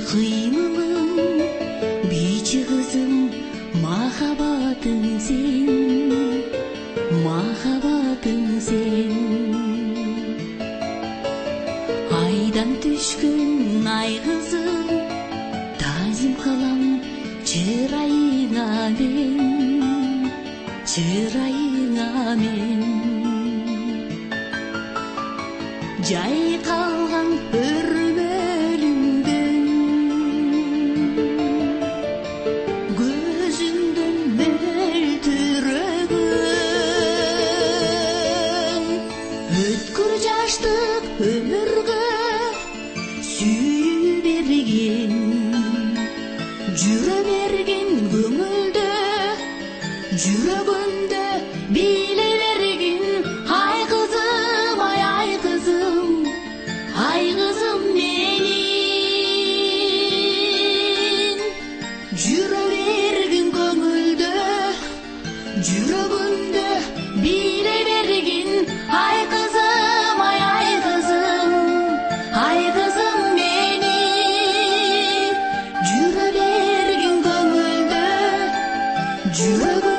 Кыймылым, бийчи кызым, махабатың сен, махабатың сен. Айдан түшкөн ай кызым, тазим калам чырайыңа мен, чырайыңа мен. Жайкалган өрмөлүңдөн, көзүңдөн мөлтүрөгөн, өткүр жаштык өмүргө сүйүү берген, жүрө берген көңүлдө, жүрөгүндө бийле берген. Ай кызым, ай кызым, ай кызым менин. Жүрө берген көңүлдө, жүрөгүндө бийле берген. Ай кызым, ай кызым, ай кызым менин. Жүрө берген көңүлдө, жүрөгүндө